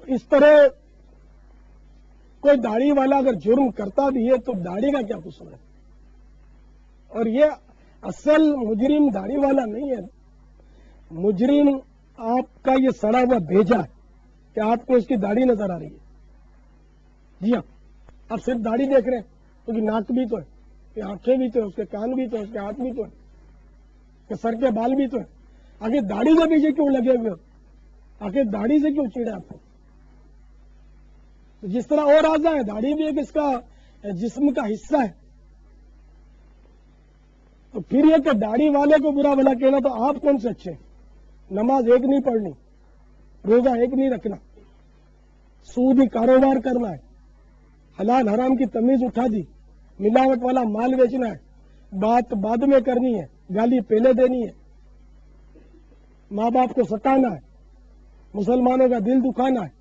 اس طرح کوئی داڑھی والا اگر جرم کرتا بھی ہے تو داڑھی کا کیا قصور ہے؟ اور یہ اصل مجرم داڑھی والا نہیں ہے، مجرم آپ کا یہ سڑا ہوا بھیجا ہے کہ آپ کو اس کی داڑھی نظر آ رہی ہے۔ جی ہاں، آپ صرف داڑھی دیکھ رہے ہیں، اس کی ناک بھی تو ہے، اس کی آنکھیں بھی تو ہے، اس کے کان بھی تو ہے، اس کے ہاتھ بھی تو ہے، اس کے سر کے بال بھی تو ہے، آخر داڑھی کے پیچھے کیوں لگے ہوئے ہو؟ آخر داڑھی سے کیوں چیڑے آپ کو؟ جس طرح اور اعضاء ہے، داڑھی بھی ایک اس کا جسم کا حصہ ہے۔ تو پھر یہ کہ داڑھی والے کو برا بھلا کہنا، تو آپ کون سے اچھے ہیں؟ نماز ایک نہیں پڑھنی، روزہ ایک نہیں رکھنا، سودی کاروبار کرنا ہے، حلال حرام کی تمیز اٹھا دی، ملاوٹ والا مال بیچنا ہے، بات بعد میں کرنی ہے، گالی پہلے دینی ہے، ماں باپ کو ستانا ہے، مسلمانوں کا دل دکھانا ہے۔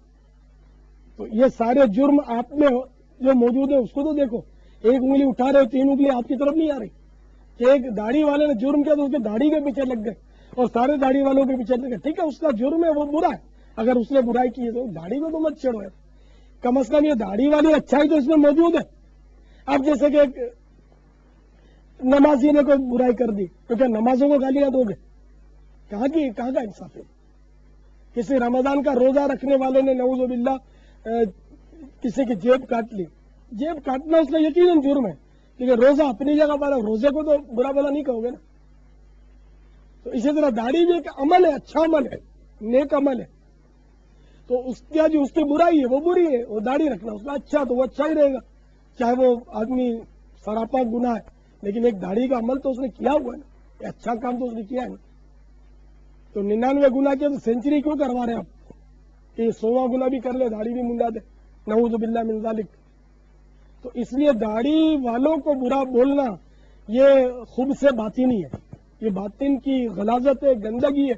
تو یہ سارے جرم آپ میں جو موجود ہیں اس کو تو دیکھو، ایک انگلی اٹھا رہے ہو، 3 انگلی آپ کی طرف نہیں آ رہی کہ ایک داڑھی والے نے جرم کیا تو اس کے داڑھی کے پیچھے لگ گئے اور سارے داڑھی والوں کے پیچھے لگ گئے۔ ٹھیک ہے، اس کا جرم ہے، وہ برا ہے، اگر اس نے برائی کی ہے تو داڑھی کو تو مت چھیڑو ہے، کم از کم یہ داڑھی والی اچھائی تو اس میں موجود ہے۔ اب جیسے کہ ایک نمازی نے کوئی برائی کر دی تو کیا نمازوں کو گالیاں دو گے؟ کہاں کا انصاف ہے؟ کسی رمضان کا روزہ رکھنے والے نے نعوذ باللہ کسی کی جیب کاٹ لی، جیب کاٹنا اس کا یقیناً جرم ہے، لیکن روزہ اپنی جگہ پر ہے، روزے کو تو برا بھلا نہیں کہو گے نا۔ تو اسی طرح داڑھی بھی ایک عمل ہے، اچھا عمل ہے، نیک عمل ہے، تو اس کا جو اس کی برائی ہے وہ بری ہے، وہ داڑھی رکھنا اس کا اچھا تو وہ اچھا ہی رہے گا، چاہے وہ آدمی سراپا گناہ ہے، لیکن ایک داڑھی کا عمل تو اس نے کیا ہوا ہے نا، یہ اچھا کام تو اس نے کیا ہے نا۔ تو 99 گناہ کیا تو سینچری کیوں کروا رہے ہیں آپ کہ یہ 100واں گناہ بھی کر لے، داڑھی بھی منڈا دے، نعوذ باللہ من ذالک۔ تو اس لیے داڑھی والوں کو برا بولنا یہ خود سے باطنی ہے، یہ باطن کی غلاظت ہے، گندگی ہے،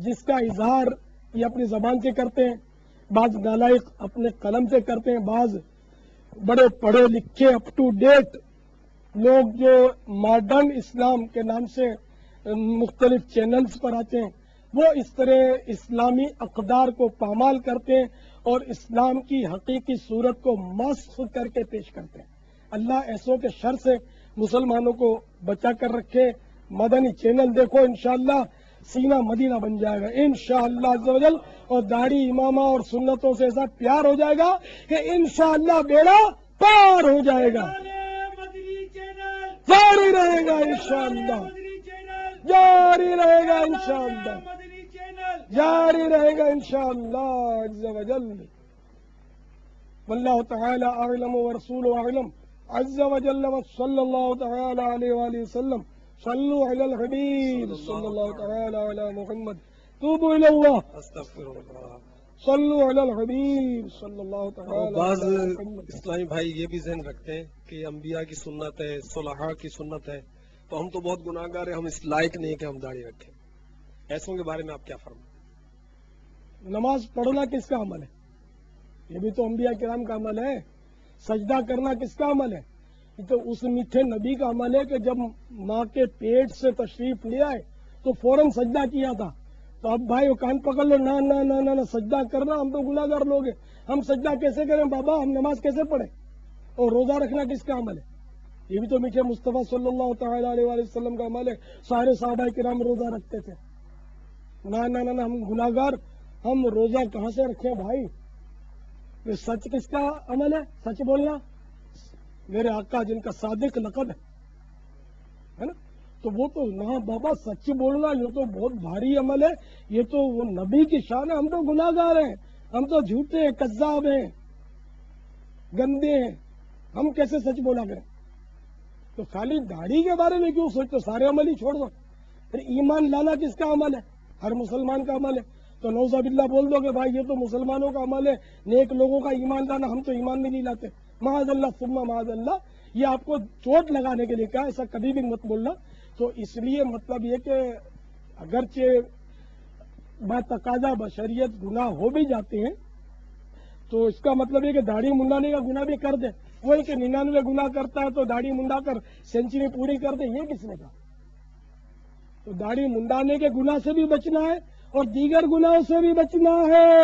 جس کا اظہار یہ اپنی زبان سے کرتے ہیں، بعض نالائق اپنے قلم سے کرتے ہیں، بعض بڑے پڑھے لکھے اپ ٹو ڈیٹ لوگ جو ماڈرن اسلام کے نام سے مختلف چینلز پر آتے ہیں، وہ اس طرح اسلامی اقدار کو پامال کرتے ہیں اور اسلام کی حقیقی صورت کو مسخ کر کے پیش کرتے ہیں۔ اللہ ایسوں کے شر سے مسلمانوں کو بچا کر رکھے۔ مدنی چینل دیکھو، انشاءاللہ سینہ مدینہ بن جائے گا انشاءاللہ عز و جل، اور داڑھی امامہ اور سنتوں سے ایسا پیار ہو جائے گا کہ انشاءاللہ بیڑا پار ہو جائے گا، جاری رہے گا انشاءاللہ، جاری رہے گا انشاءاللہ، جاری رہے گا انشاءاللہ عز و جل۔ واللہ تعالی اعلم ورسولہ اعلم عز و جل، وصلی اللہ تعالی علیہ وآلہ وسلم۔ صلو علی الحبیب صلی اللہ تعالی علی محمد، توبوا الی اللہ، استغفر اللہ۔ صلو علی الحبیب صلی اللہ تعالی بعض علی محمد۔ اسلامی بھائی یہ بھی ذہن رکھتے ہیں کہ انبیاء کی سنت ہے، صلحاء کی سنت ہے، تو ہم تو بہت گناہ گار ہیں، ہم اس لائق نہیں کہ ہم داڑھی رکھیں۔ ایسوں کے بارے میں آپ کیا فرمائیں؟ نماز پڑھنا کس کا عمل ہے؟ یہ بھی تو انبیاء کرام کا عمل ہے۔ سجدہ کرنا کس کا عمل ہے؟ یہ تو اس میٹھے نبی کا عمل ہے کہ جب ماں کے پیٹ سے تشریف لے آئے تو فوراً سجدہ کیا تھا۔ تو اب بھائی وہ کان پکڑ لو، نہ نہ نہ نہ سجدہ کرنا، ہم تو گناہ گار لوگ ہیں، ہم سجدہ کیسے کریں بابا، ہم نماز کیسے پڑھیں؟ اور روزہ رکھنا کس کا عمل ہے؟ یہ بھی تو میٹھے مصطفیٰ صلی اللہ تعالی علیہ وآلہ وسلم کا عمل ہے۔ سارے صحابہ کرام روزہ رکھتے تھے۔ نہ نہ نہ ہم گناہ گار، ہم روزہ کہاں سے رکھیں بھائی؟ یہ سچ کس کا عمل ہے؟ سچ بولنا میرے آقا جن کا صادق لقب ہے نا، تو وہ تو نہ بابا سچ بولنا یہ تو بہت بھاری عمل ہے، یہ تو وہ نبی کی شان ہے۔ ہم تو گناہ گار ہیں، ہم تو جھوٹے ہیں، کذاب ہیں، گندے ہیں، ہم کیسے سچ بولا کریں؟ تو خالی داڑھی کے بارے میں کیوں سوچتے؟ سارے عمل ہی چھوڑ دو۔ پھر ایمان لانا کس کا عمل ہے؟ ہر مسلمان کا عمل ہے۔ تو نعوذ باللہ بول دو کہ بھائی یہ تو مسلمانوں کا عمل ہے، نیک لوگوں کا ایمان لانا، ہم تو ایمان بھی نہیں لاتے، معاذ اللہ ثم معاذ اللہ۔ یہ آپ کو چوٹ لگانے کے لیے کہا، ایسا کبھی بھی مت بولنا۔ تو اس لیے مطلب یہ کہ اگرچہ بتقاضا بشریت گناہ ہو بھی جاتے ہیں، تو اس کا مطلب یہ کہ داڑھی منڈانے کا گناہ بھی کر دے، وہی کہ 99 گناہ کرتا ہے تو داڑھی منڈا کر سینچری پوری کر دے، یہ کس نے کہا؟ تو داڑھی منڈانے کے گناہ سے بھی بچنا ہے اور دیگر گناہوں سے بھی بچنا ہے۔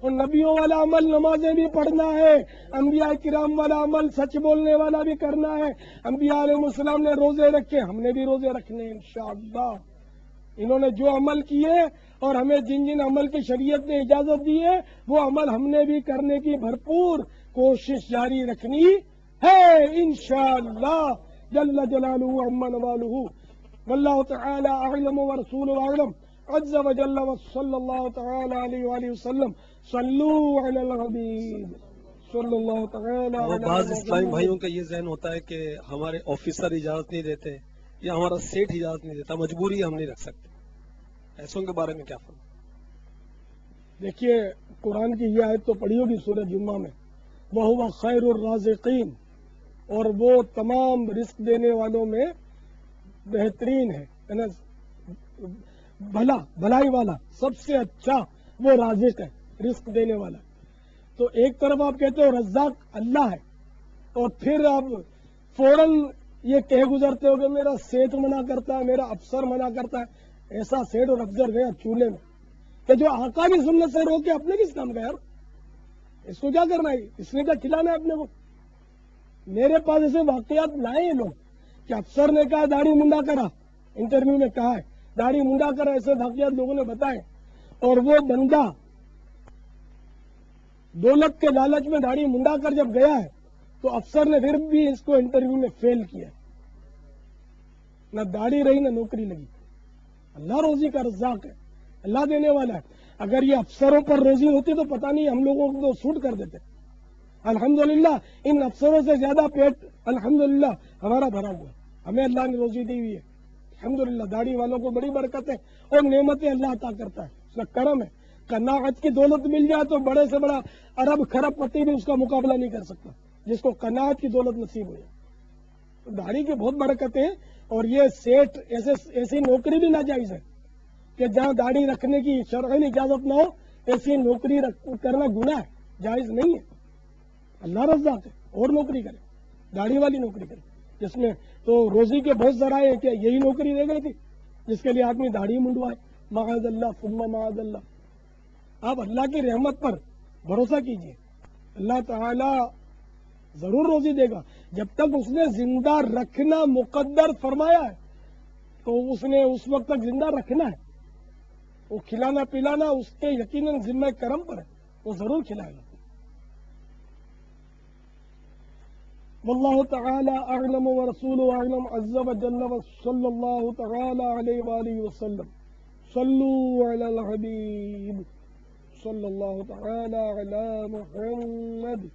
اور نبیوں والا عمل نمازیں بھی پڑھنا ہے، انبیاء کرام والا عمل سچ بولنے والا بھی کرنا ہے۔ انبیاء علیہ السلام نے روزے رکھے، ہم نے بھی روزے رکھنے ہیں انشاءاللہ۔ انہوں نے جو عمل کیے اور ہمیں جن جن عمل کی شریعت نے اجازت دی ہے وہ عمل ہم نے بھی کرنے کی بھرپور کوشش جاری رکھنی ہے انشاءاللہ جل جلالہ عما نوالہ۔ واللہ تعالی اعلم ورسولہ اعلم عز وجل وصلی اللہ تعالی علیہ وآلہ وسلم صلو علی الحبیب صلی اللہ تعالی وہ علی بعض اسلامی محمد۔ بھائیوں کا یہ ذہن ہوتا ہے کہ ہمارے آفیسر اجازت نہیں دیتے یا ہمارا سیٹ اجازت نہیں دیتا، مجبوری ہے ہم نہیں رکھ سکتے، ایسوں کے بارے میں کیا فرمائیں؟ دیکھیے قرآن کی یہ آیت تو پڑھی ہوگی سورہ جمعہ میں، وَهُوَ خَيْرُ الرَّازِقِينَ، اور وہ تمام رزق دینے والوں میں بہترین ہے، بھلائی والا، سب سے اچھا وہ رازق ہے، رزق دینے والا۔ تو ایک طرف آپ کہتے ہو رزاق اللہ ہے اور پھر آپ فوراً یہ کہہ گزرتے ہو کہ میرا سیٹ منع کرتا ہے، میرا افسر منع کرتا ہے۔ ایسا سیٹ اور افسر گیا چولہے میں کہ جو آقا کی سنت سے روکے اپنے کس کام کا یار، اس کو کیا کرنا ہے، اس نے کیا کھلانا ہے اپنے کو۔ میرے پاس ایسے واقعات لائے ہیں لوگ کہ افسر نے کہا داڑھی منڈا کرا، انٹرویو میں کہا ہے داڑھی منڈا کرا، ایسے واقعات لوگوں نے بتائے، اور وہ بندہ دولت کے لالچ میں داڑھی منڈا کر جب گیا ہے تو افسر نے پھر بھی اس کو انٹرویو میں فیل کیا، نہ داڑھی رہی نہ نوکری لگی۔ اللہ روزی کا رزاق ہے، اللہ دینے والا ہے۔ اگر یہ افسروں پر روزی ہوتی تو پتہ نہیں ہم لوگوں کو سوٹ کر دیتے۔ الحمدللہ ان افسروں سے زیادہ پیٹ الحمدللہ ہمارا بھرا ہوا ہے، ہمیں اللہ نے روزی دی ہوئی ہے الحمدللہ۔ داڑھی والوں کو بڑی برکتیں اور نعمتیں اللہ عطا کرتا ہے، اس کا کرم ہے۔ قناعت کی دولت مل جائے تو بڑے سے بڑا ارب خرب پتی بھی اس کا مقابلہ نہیں کر سکتا، جس کو قناعت کی دولت نصیب ہو جائے۔ تو داڑھی کی بہت برکتیں ہیں، اور یہ سیٹ ایسی نوکری بھی ناجائز ہے کہ جہاں داڑھی رکھنے کی شرعی اجازت نہ ہو، ایسی نوکری کرنا گناہ ہے، جائز نہیں ہے۔ اللہ رزاق ہے، اور نوکری کرے، داڑھی والی نوکری کرے، جس میں تو روزی کے بہت ذرائع ہیں کہ یہی نوکری رہ گئی تھی جس کے لیے آدمی داڑھی منڈوائے، معاذ اللہ ثم معاذ اللہ۔ آپ اللہ کی رحمت پر بھروسہ کیجئے، اللہ تعالی ضرور روزی دے گا۔ جب تک اس نے زندہ رکھنا مقدر فرمایا ہے تو اس نے اس وقت تک زندہ رکھنا ہے، وہ کھلانا پلانا اس کے یقیناً ذمہ کرم پر ہے، وہ ضرور کھلائے گا۔ واللہ تعالی اعلم ورسولہ اعلم عز وجل وصلی اللہ تعالی علیہ وآلہ وسلم صلو علی الحبیب صلی اللہ تعالی علی محمد۔